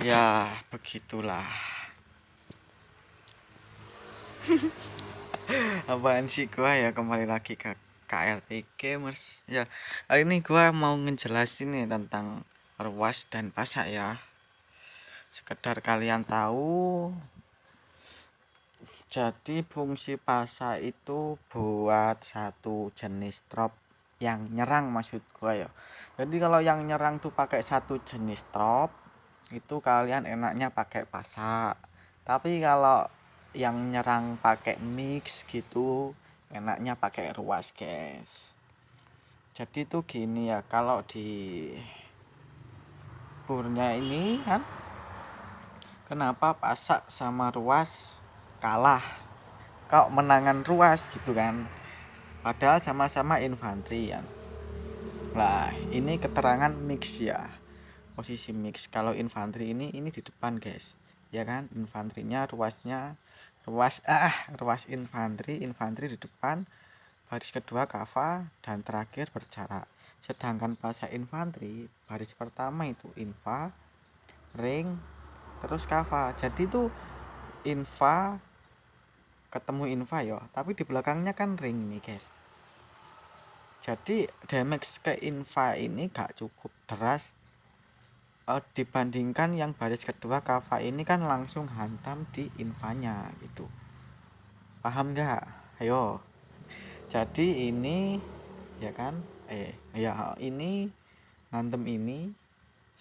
Ya begitulah. Apaan sih gua ya, kembali lagi ke KRT Gamers. Ya, kali ini gua mau ngejelasin nih tentang ruas dan pasak ya. Sekedar kalian tahu, jadi fungsi pasak itu buat satu jenis drop yang nyerang, maksud gua ya. Jadi kalau yang nyerang tuh pakai satu jenis drop, itu kalian enaknya pakai pasak. Tapi kalau yang nyerang pakai mix gitu, enaknya pakai ruas, guys. Jadi tuh gini ya, kalau di burnya ini kan, kenapa pasak sama ruas kalah, kok menangan ruas gitu kan, padahal sama-sama infanteri kan. Nah, ini keterangan mix ya, posisi mix. Kalau infanteri ini di depan, guys, ya kan, infanterinya ruas infanteri di depan, baris kedua kava, dan terakhir berjarak. Sedangkan pasak infanteri baris pertama itu infa, ring, terus kava. Jadi itu infa ketemu infa ya, tapi di belakangnya kan ring nih, guys. Jadi damage ke infa ini gak cukup deras dibandingkan yang baris kedua kava ini kan langsung hantam di infanya gitu. Paham nggak? Ayo. Jadi ini ya kan, ini ngantem ini,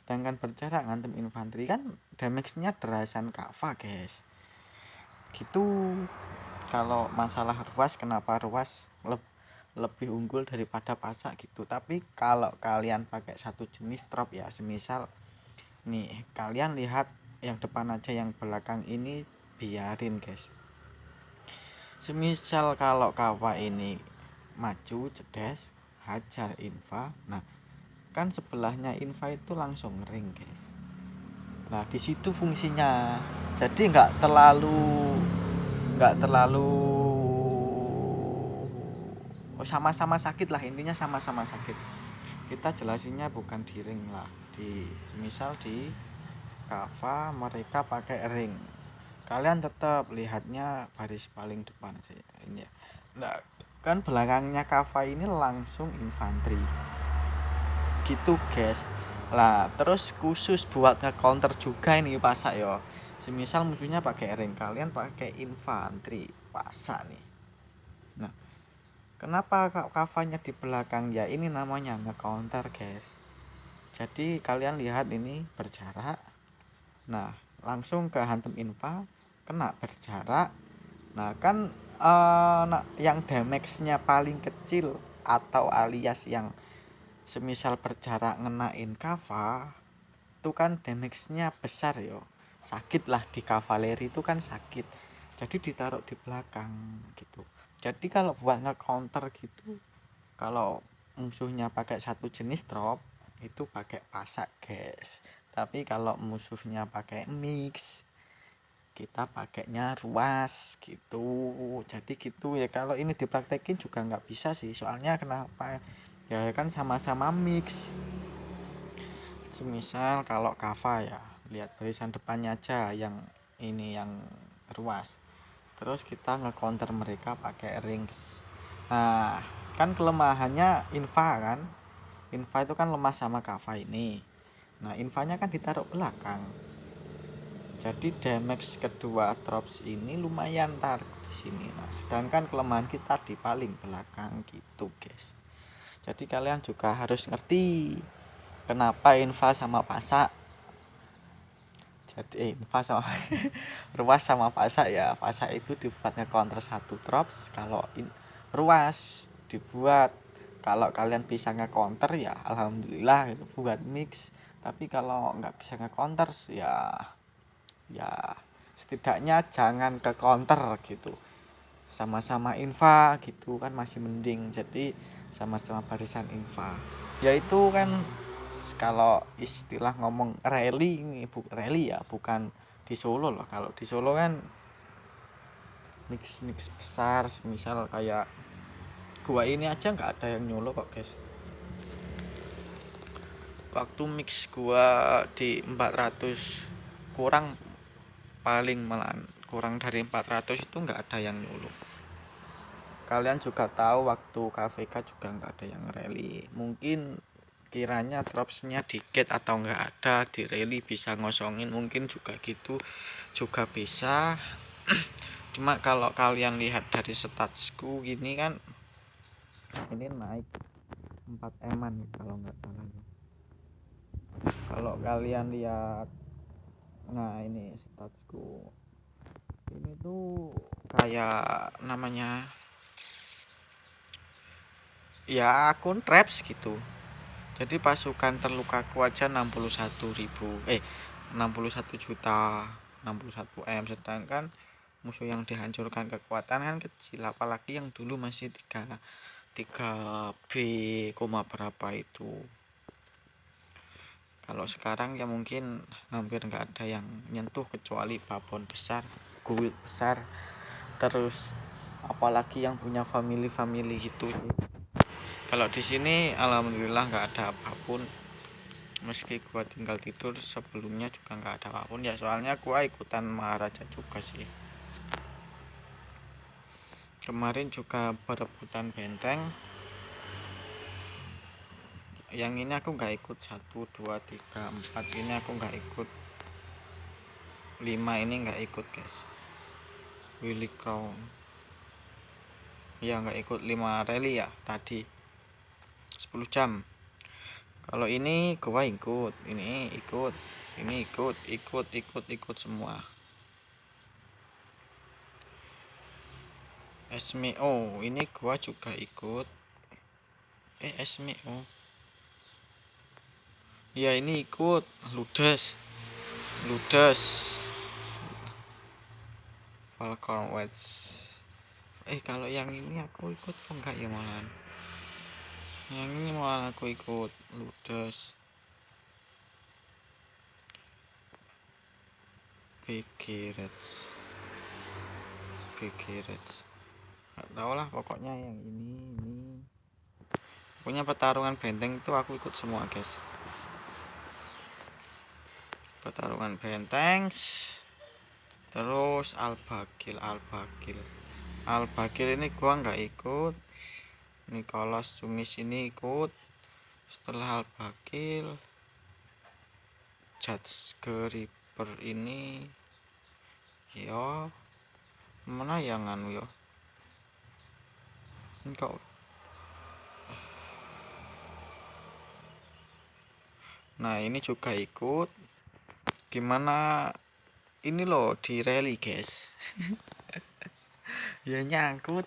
sedangkan berjarak ngantem infanteri kan damage-nya derasan kava, guys. Gitu. Kalau masalah ruas, kenapa ruas lebih unggul daripada pasak gitu. Tapi kalau kalian pakai satu jenis drop ya, semisal nih, kalian lihat yang depan aja, yang belakang ini biarin, guys. Semisal kalau kava ini maju cedes hajar infa, nah kan sebelahnya infa itu langsung ring, guys. Nah di situ fungsinya. Jadi nggak terlalu sama-sama sakit lah, intinya sama-sama sakit. Kita jelasinnya bukan di ring lah, di semisal di kava mereka pakai ring, kalian tetap lihatnya baris paling depan saja ini ya. Nah kan belakangnya kava ini langsung infanteri gitu, guys. Lah terus khusus buat nge-counter juga ini pasak yo, semisal musuhnya pakai ring, kalian pakai infanteri pasak nih. Nah kenapa kavanya di belakang ya, ini namanya nge-counter, guys. Jadi kalian lihat ini berjarak, nah langsung ke hantam infa, kena berjarak. Nah kan yang damage-nya paling kecil atau alias yang semisal berjarak ngenain kava itu kan damage-nya besar yo, sakit lah, di kavaleri itu kan sakit. Jadi ditaruh di belakang gitu. Jadi kalau buat nge-counter gitu, kalau musuhnya pakai satu jenis drop itu pakai pasak, guys. Tapi kalau musuhnya pakai mix, kita pakainya ruas gitu. Jadi gitu ya, kalau ini dipraktekin juga nggak bisa sih, soalnya kenapa ya, kan sama-sama mix. Semisal kalau kava ya, lihat barisan depannya aja, yang ini yang ruas, terus kita nge-counter mereka pakai rings. Nah kan kelemahannya infa kan, infa itu kan lemah sama kava ini. Nah infanya kan ditaruh belakang, jadi damage kedua drops ini lumayan tar di sini. Nah sedangkan kelemahan kita di paling belakang gitu, guys. Jadi kalian juga harus ngerti kenapa infa sama pasak. Jadi infa sama ruas sama pasak ya, pasak itu dibuatnya counter satu drops, kalau ruas dibuat kalau kalian bisa nge-counter ya alhamdulillah, itu buat mix. Tapi kalau nggak bisa nge-counter ya setidaknya jangan ke counter gitu, sama-sama infa gitu kan masih mending. Jadi sama-sama barisan infa, yaitu kan kalau istilah ngomong rally ini, rally ya, bukan di Solo loh. Kalau di Solo kan mix besar, misal kayak gua ini aja nggak ada yang nyolo kok guys. Waktu mix gua di 400 kurang, paling malah kurang dari 400 itu nggak ada yang nyolo. Kalian juga tahu waktu KVK juga nggak ada yang rally. Mungkin kiranya dropsnya dikit atau nggak ada di rally bisa ngosongin, mungkin juga gitu juga bisa. Cuma kalau kalian lihat dari statsku gini kan, ini naik 4 eman kalau nggak salah ya. Kalau kalian lihat, nah ini statsku ini tuh kayak namanya ya akun traps gitu. Jadi pasukan terlukaku aja 61 juta, 61 M, sedangkan musuh yang dihancurkan kekuatan kan kecil, apalagi yang dulu masih 3 B koma berapa itu. Kalau sekarang ya mungkin hampir nggak ada yang nyentuh kecuali babon besar, guild besar, terus apalagi yang punya family gitu. Kalau di sini alhamdulillah nggak ada apapun. Meski gua tinggal tidur, sebelumnya juga nggak ada apapun ya, soalnya gua ikutan Maharaja juga sih. Kemarin juga berebutan benteng. Yang ini aku nggak ikut 1, 2, 3, 4 ini aku nggak ikut. 5 ini nggak ikut guys. Willy Crown ya nggak ikut. 5 rally ya tadi 10 jam. Kalau ini gua ikut, ini ikut, ini ikut semua. SMO ini gua juga ikut. SMO ya ini ikut. Ludes Falcon Wedge. Kalau yang ini aku ikut kok enggak ya malahan. Yang ini malah aku ikut Ludes. BG Reds nggak tahu lah pokoknya yang ini punya pertarungan benteng itu aku ikut semua guys. Pertarungan benteng, terus Al-Bagil ini gua nggak ikut. Nicholas Cumis ini ikut. Setelah Al-Bagil, Judge Reaper ini ya mana yang anu ya ini kok. Nah ini juga ikut. Gimana ini loh di rally guys. Ya nyangkut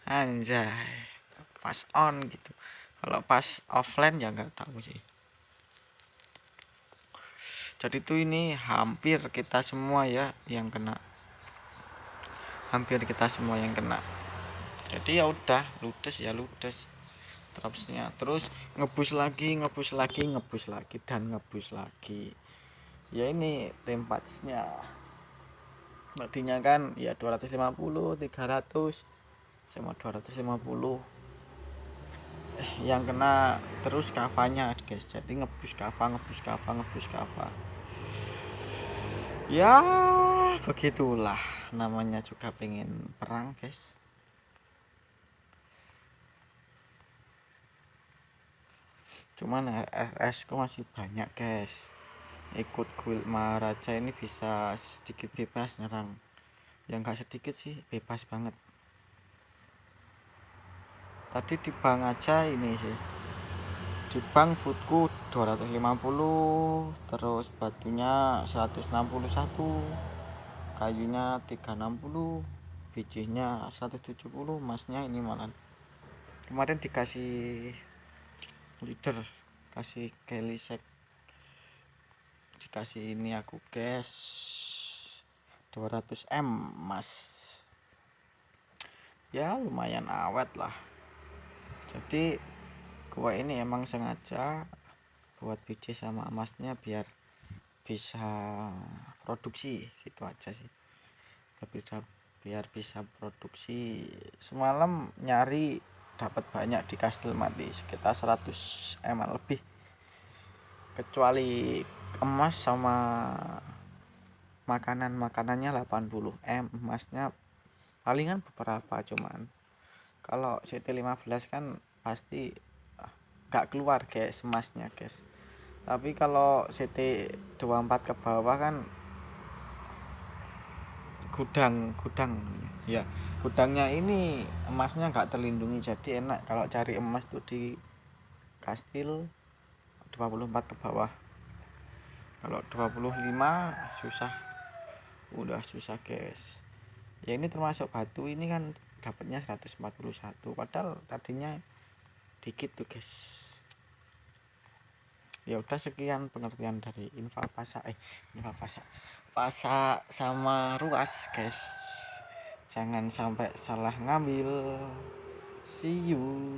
anjay pas on gitu. Kalau pas offline ya nggak tahu sih. Jadi tuh ini hampir kita semua ya yang kena. Jadi ya udah ludes dropsnya, terus ngebus lagi dan ngebus lagi. Ya ini tempatnya tadinya kan ya 250, 300 sama 250. Yang kena terus kavanya guys. Jadi ngebus kava. Ya begitulah, namanya juga pengen perang guys. Cuman RS ku masih banyak guys. Ikut guild Maharaja ini bisa sedikit bebas nyerang. Yang gak sedikit sih, bebas banget. Tadi di bank aja ini sih, di bank foodku 250, terus batunya 161, kayunya 360, bijinya 170, emasnya ini malah kemarin dikasih leader, kasih Kelly Sek, dikasih ini aku guys 200 M emas. Ya lumayan awet lah. Jadi gua ini emang sengaja buat biji sama emasnya biar bisa produksi gitu aja sih, biar bisa produksi. Semalam nyari dapat banyak di Kastil Mati sekitar 100 eman lebih, kecuali emas sama makanannya 80 emasnya palingan beberapa, cuman kalau CT15 kan pasti gak keluar guys emasnya guys. Tapi kalau CT24 ke bawah kan gudang ya, gudangnya ini emasnya nggak terlindungi, jadi enak kalau cari emas tuh di Kastil 24 ke bawah. Kalau 25 susah, udah susah guys. Ya ini termasuk batu ini kan dapatnya 141, padahal tadinya dikit tuh guys. Ya udah, sekian pengertian dari Pasak sama Ruas guys, jangan sampai salah ngambil. See you.